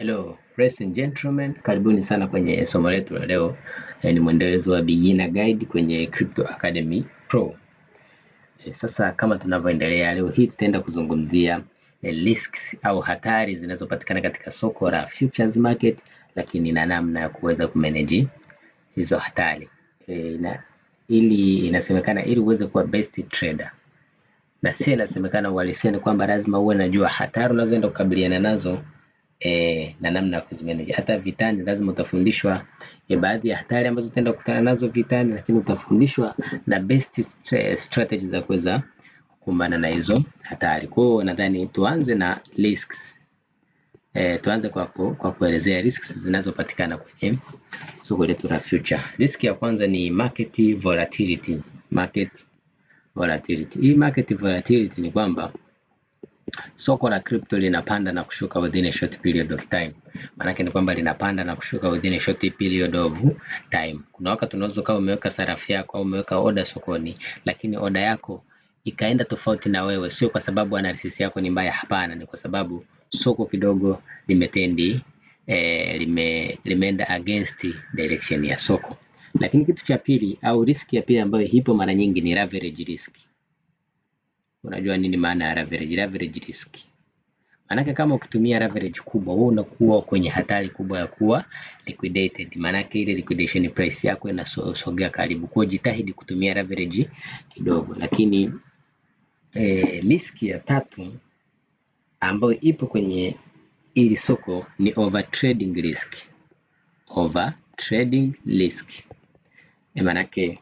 Hello, ladies and gentlemen, karibuni sana kwenye somo letu la leo. Ni mwendelezo wa beginner guide kwenye Crypto Academy Pro. Sasa kama tunavyoendelea, leo hii tutaenda kuzungumzia risks au hatari zinazopatikana katika soko la futures market, lakini na namna ya kuweza kumanage hizo hatari. Inasemekana ili uweze kuwa best trader, na sio inasemekana uhalisia ni kwamba lazima uwe unajua hatari unazoenda kukabiliana nazo na namna ya kuzimanage. Hata vitani lazima utafundishwa baadhi ya hatari ambazo utaenda kukutana nazo vitani, lakini utafundishwa na best strategies za kuweza kukumbana na hizo hatari. Kwa hiyo nadhani tuanze na risks. Tuanze kwa kuelezea risks zinazopatikana kwenye soko letu la future. Risk ya kwanza ni market volatility. Hii market volatility ni kwamba soko la crypto linapanda na kushuka within a short period of time. Maana ni kwamba linapanda na kushuka within a short period of time. Kuna wakati unaweza kama umeweka sarafu yako au umeweka order sokoni, lakini order yako ikaenda tofauti na wewe, sio kwa sababu analysis yako ni mbaya, hapana, ni kwa sababu soko kidogo limeenda against direction ya soko. Lakini kitu cha pili au risk ya pili ambayo ipo mara nyingi ni leverage risk. Unajua nini maana ya leverage? Leverage risk maanake kama ukitumia leverage kubwa, wewe unakuwa kwenye hatari kubwa ya kuwa liquidated. Maanake ile liquidation price yako inasogea karibu. Kwa jitahidi kutumia leverage kidogo. Lakini risk ya tatu ambayo ipo kwenye ili soko ni overtrading risk. Overtrading risk. Maanake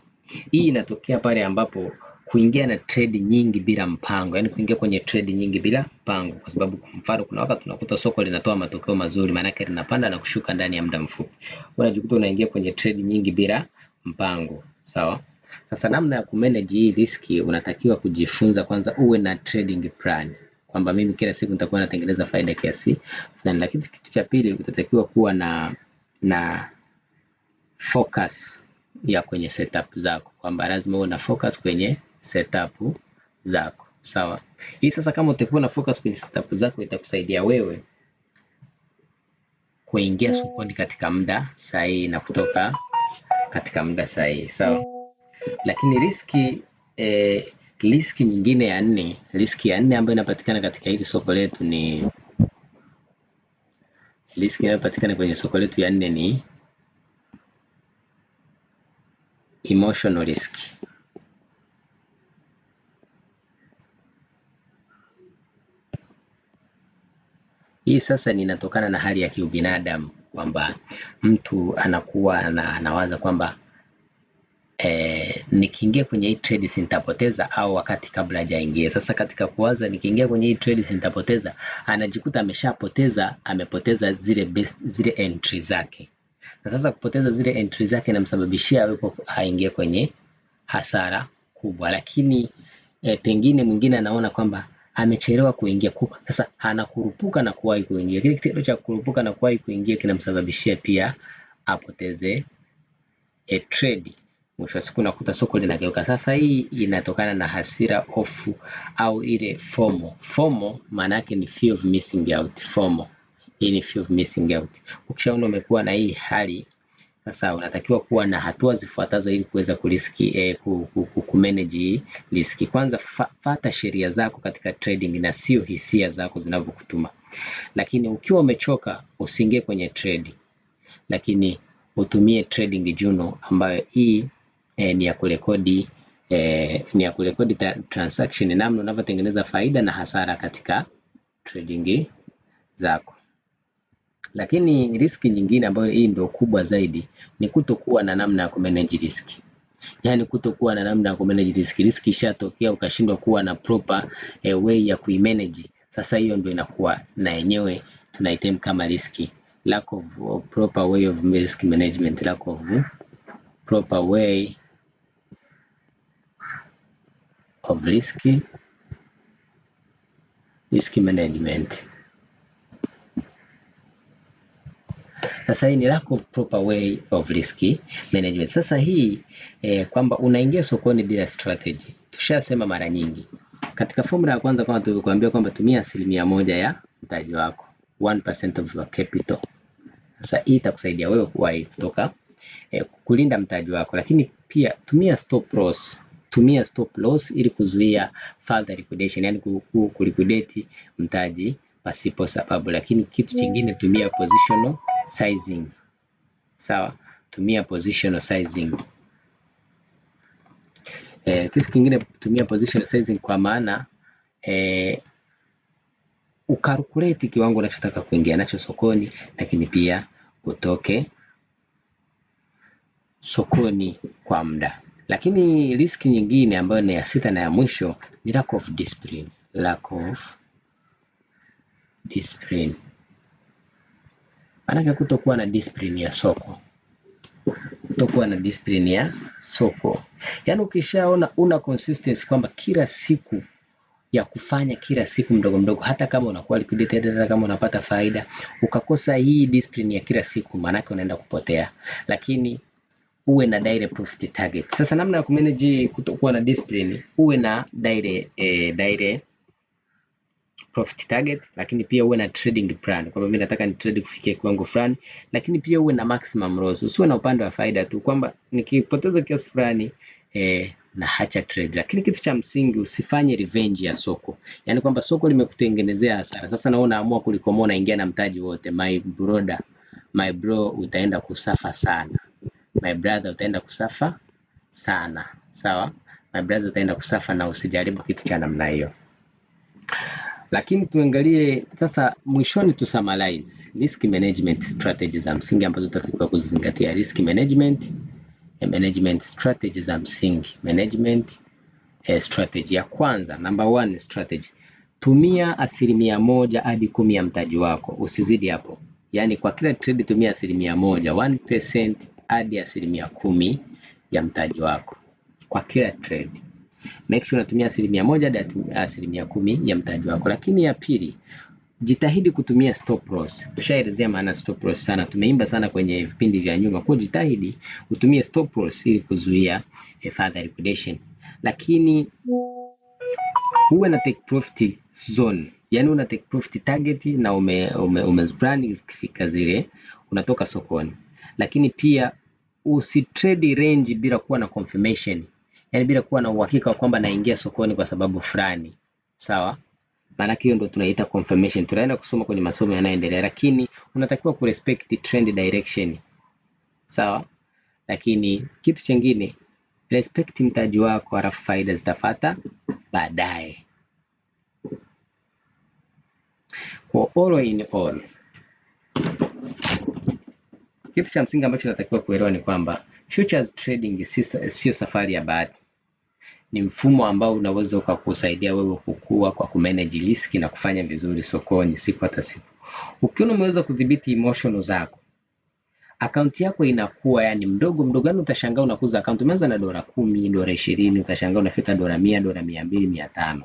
hii inatokea pale ambapo kuingia na trade nyingi bila mpango, yani kuingia kwenye trade nyingi bila mpango, kwa sababu kwa mfano kuna wakati tunakuta soko linatoa matokeo mazuri, maana yake linapanda na kushuka ndani ya muda mfupi. Unajikuta unaingia kwenye trade nyingi bila mpango, sawa? Sasa namna ya kumanage hii risk, unatakiwa kujifunza kwanza uwe na trading plan, kwamba mimi kila siku nitakuwa natengeneza faida kiasi fulani. Lakini kitu cha pili utatakiwa kuwa na focus ya kwenye setup zako, kwamba lazima uwe na focus kwenye setup zako, sawa? Hii sasa kama utakuwa na focus kwenye setup zako itakusaidia wewe kuingia sokoni katika muda sahihi na kutoka katika muda sahihi, sawa? Lakini riski nyingine ya nne, riski ya nne ambayo inapatikana katika hili soko letu ni riski inayopatikana kwenye soko letu ya nne ni emotional risk. Hii sasa ninatokana na hali ya kiubinadamu, kwamba mtu anakuwa anawaza kwamba nikiingia kwenye hii trade sitapoteza, au wakati kabla hajaingia. Sasa katika kuwaza nikiingia kwenye hii trade sitapoteza, anajikuta ameshapoteza, amepoteza zile entry zake. Na sasa kupoteza zile entry zake inamsababishia awepo aingie kwenye hasara kubwa. Lakini pengine mwingine anaona kwamba amechelewa kuingia, sasa anakurupuka na kuwahi kuingia. Kile kitendo cha kurupuka na kuwahi kuingia kinamsababishia pia apoteze trade. Mwisho wa siku nakuta soko linageuka. Sasa hii inatokana na hasira, hofu au ile FOMO. FOMO maana yake ni fear of missing out. FOMO hii ni fear of missing out. Ukishaona umekuwa na hii hali, sasa unatakiwa kuwa na hatua zifuatazo ili kuweza kumanage risk. Kwanza fuata sheria zako katika trading na sio hisia zako zinavyokutuma. Lakini ukiwa umechoka usiingie kwenye trade, lakini utumie trading journal ambayo hii ni ya kurekodi transaction, namna unavyotengeneza faida na hasara katika trading zako. Lakini riski nyingine ambayo hii ndio kubwa zaidi ni kutokuwa na namna ya kumanage risk. Yani kutokuwa na namna ya kumanage risk. Risk ishatokea ukashindwa kuwa na proper way ya kuimanage. Sasa hiyo ndio inakuwa na yenyewe tunaitem kama riski. Lack of proper way of risk management. Lack of proper way of risk management. Sasa hii ni lack of proper way of risk management. Sasa hii kwamba unaingia sokoni bila strategy. Tushasema mara nyingi. Katika formula ya kwanza kama tulivyokuambia kwamba tumia 1% ya mtaji wako. 1% of your capital. Sasa hii itakusaidia wewe kuwahi kutoka kulinda mtaji wako, lakini pia tumia stop loss. Tumia stop loss ili kuzuia further liquidation, yani kuliquidate mtaji pasipo sababu. Lakini kitu kingine, tumia positional sizing. Sawa, tumia positional sizing. Kitu kingine, tumia positional sizing kwa maana ukalculate kiwango unachotaka kuingia nacho sokoni, lakini pia utoke sokoni kwa muda. Lakini riski nyingine ambayo ni ya sita na ya mwisho ni lack of discipline. Lack of discipline. Maana kutokuwa na discipline ya soko. Kutokuwa na discipline ya soko. Yaani ukishaona una consistency kwamba kila siku ya kufanya kila siku mdogo mdogo, hata kama unakuwa liquidated, hata kama unapata faida, ukakosa hii discipline ya kila siku, maana yake unaenda kupotea. Lakini uwe na direct profit target. Sasa namna ya kumanage kutokuwa na discipline, uwe na direct profit target, lakini pia uwe na trading plan, kwamba mimi nataka ni trade kufikia kiwango fulani, lakini pia uwe na maximum loss. Usiwe na upande wa faida tu kwamba nikipoteza kiasi fulani na hacha trade. Lakini kitu cha msingi, usifanye revenge ya soko, yani kwamba soko limekutengenezea hasara, sasa na unaamua kulikomoa, unaingia na mtaji wote. My bro, utaenda kusafa sana. My brother, utaenda kusafa sana. Sawa, my brother, utaenda kusafa, na usijaribu kitu cha namna hiyo. Lakini tuangalie sasa mwishoni, tu summarize risk management strategies za msingi ambazo tutakiwa kuzingatia. Risk management strategies za msingi. Management strategy ya kwanza, number 1 strategy, tumia 1% hadi 10% ya mtaji wako, usizidi hapo. Yani kwa kila trade tumia 1%, 1% hadi 10% ya mtaji wako kwa kila trade. Make sure unatumia 1% hadi 10% ya mtaji wako. Lakini ya pili, jitahidi kutumia stop loss. Tushaelezea maana stop loss sana, tumeimba sana kwenye vipindi vya nyuma. Kwa jitahidi utumie stop loss ili kuzuia further liquidation. Lakini uwe na take profit zone, yani una take profit target na umeziplan ukifika zile unatoka sokoni. Lakini pia usitrade range bila kuwa na confirmation, yani bila kuwa na uhakika kwamba naingia sokoni kwa sababu fulani. Sawa, maana hiyo ndio tunaita confirmation. Tunaenda kusoma kwenye masomo yanayoendelea, lakini unatakiwa kurespect trend direction. Sawa, lakini kitu kingine, respect mtaji wako, halafu faida zitafuata baadaye. For all in all, kitu cha msingi ambacho natakiwa kuelewa ni kwamba futures trading sio safari ya bahati. Ni mfumo ambao unaweza ukakusaidia wewe kukua kwa kumanage risk na kufanya vizuri sokoni siku hata siku. Ukiona umeweza kudhibiti emotion zako, akaunti yako inakuwa yani mdogo mdogo, yani utashangaa unakuza akaunti, umeanza na $10, $20, utashangaa unafika $100, $200, $500.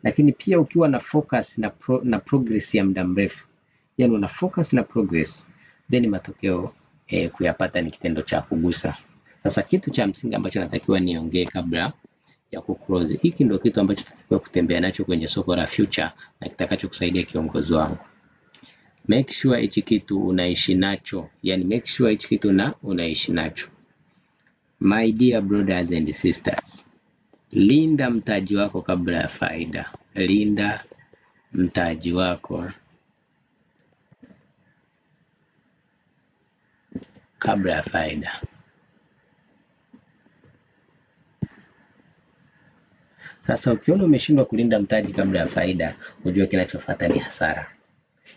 Lakini pia ukiwa na focus na progress ya muda mrefu, yani una focus na progress, then matokeo kuyapata ni kitendo cha kugusa. Sasa kitu cha msingi ambacho natakiwa niongee kabla ya kuclose, hiki ndio kitu ambacho tunatakiwa kutembea nacho kwenye soko la future na kitakacho kusaidia kiongozi wangu. Make sure hichi kitu unaishi nacho, yani make sure hichi kitu unaishi nacho. My dear brothers and sisters, linda mtaji wako kabla ya faida. Linda mtaji wako kabla ya faida. Sasa ukiona umeshindwa kulinda mtaji kabla ya faida, ujue kinachofuata ni hasara.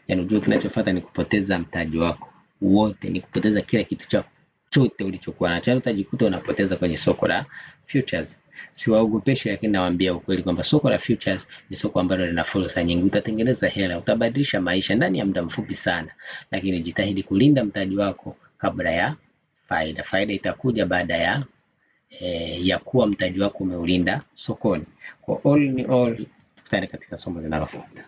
Yani ujue kinachofuata ni kupoteza mtaji wako wote, ni kupoteza kila kitu chote ulichokuwa nacho. Utajikuta unapoteza kwenye soko la futures. Siwaogopeshe, lakini nawaambia ukweli kwamba soko la futures ni soko ambalo lina fursa nyingi. Utatengeneza hela, utabadilisha maisha ndani ya muda mfupi sana, lakini jitahidi kulinda mtaji wako kabla ya faida. Faida itakuja baada ya kuwa mtaji wako umeulinda sokoni. Kwa all in all, tutane katika somo linalofuata.